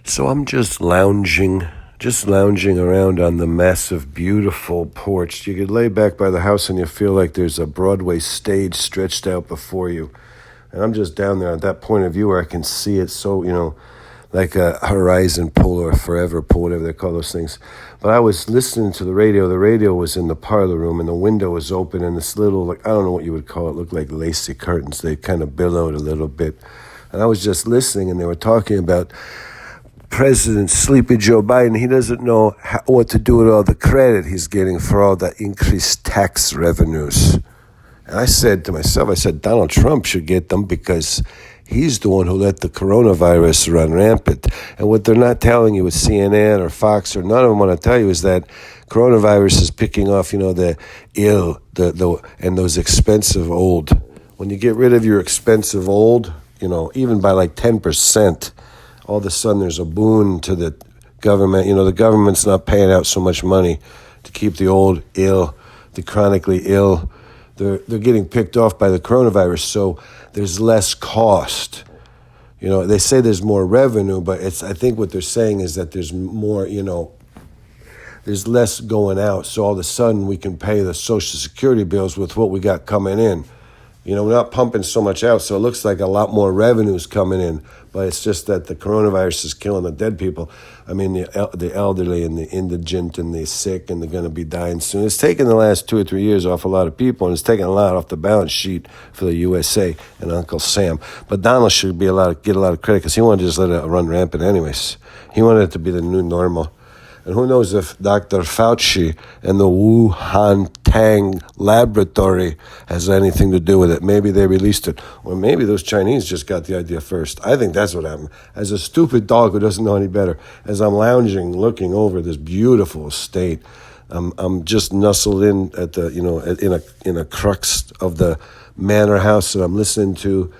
So I'm just lounging around on the massive, beautiful porch. You could lay back by the house and you feel like there's a Broadway stage stretched out before you. And I'm just down there at that point of view where I can see it so, like a horizon pull or a forever pull, whatever they call those things. But I was listening to the radio. The radio was in the parlor room and the window was open and this little, like, I don't know what you would call it, looked like lacy curtains. They kind of billowed a little bit. And I was just listening and they were talking about President Sleepy Joe Biden. He doesn't know what to do with all the credit he's getting for all the increased tax revenues. And I said to myself, Donald Trump should get them because he's the one who let the coronavirus run rampant. And what they're not telling you with CNN or Fox or none of them want to tell you is that coronavirus is picking off, the ill, and those expensive old. When you get rid of your expensive old, even by like 10%, all of a sudden there's a boon to the government. The government's not paying out so much money to keep the old ill, the chronically ill. They're getting picked off by the coronavirus, so there's less cost. They say there's more revenue, but I think what they're saying is that there's more, there's less going out. So all of a sudden we can pay the Social Security bills with what we got coming in. We're not pumping so much out, so it looks like a lot more revenues coming in. But it's just that the coronavirus is killing the dead people. I mean, the elderly and the indigent and the sick, and they're going to be dying soon. It's taken the last 2 or 3 years off a lot of people, and it's taken a lot off the balance sheet for the USA and Uncle Sam. But Donald should get a lot of credit because he wanted to just let it run rampant anyways. He wanted it to be the new normal. And who knows if Dr. Fauci and the Wuhan Tang laboratory has anything to do with it. Maybe they released it. Or maybe those Chinese just got the idea first. I think that's what happened. As a stupid dog who doesn't know any better, as I'm lounging, looking over this beautiful estate, I'm just nestled in at the, in a crux of the manor house, and I'm listening to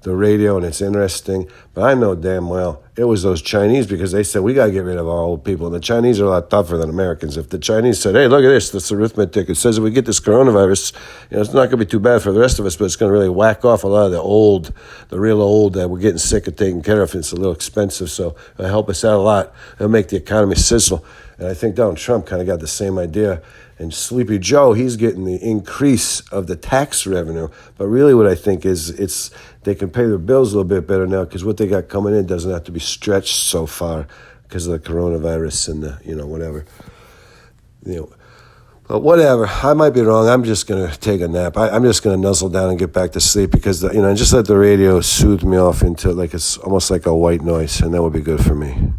the radio, and it's interesting. But I know damn well it was those Chinese, because they said, we got to get rid of our old people. And the Chinese are a lot tougher than Americans. If the Chinese said, hey, look at this arithmetic. It says if we get this coronavirus, it's not going to be too bad for the rest of us, but it's going to really whack off a lot of the real old that we're getting sick of taking care of. It's a little expensive, so it'll help us out a lot. It'll make the economy sizzle. And I think Donald Trump kind of got the same idea. And Sleepy Joe, he's getting the increase of the tax revenue. But really what I think is they can pay their bills a little bit better now because what they got coming in doesn't have to be stretched so far because of the coronavirus and the, whatever. But whatever, I might be wrong. I'm just going to take a nap. I'm just going to nuzzle down and get back to sleep because, and just let the radio soothe me off into like it's almost like a white noise, and that would be good for me.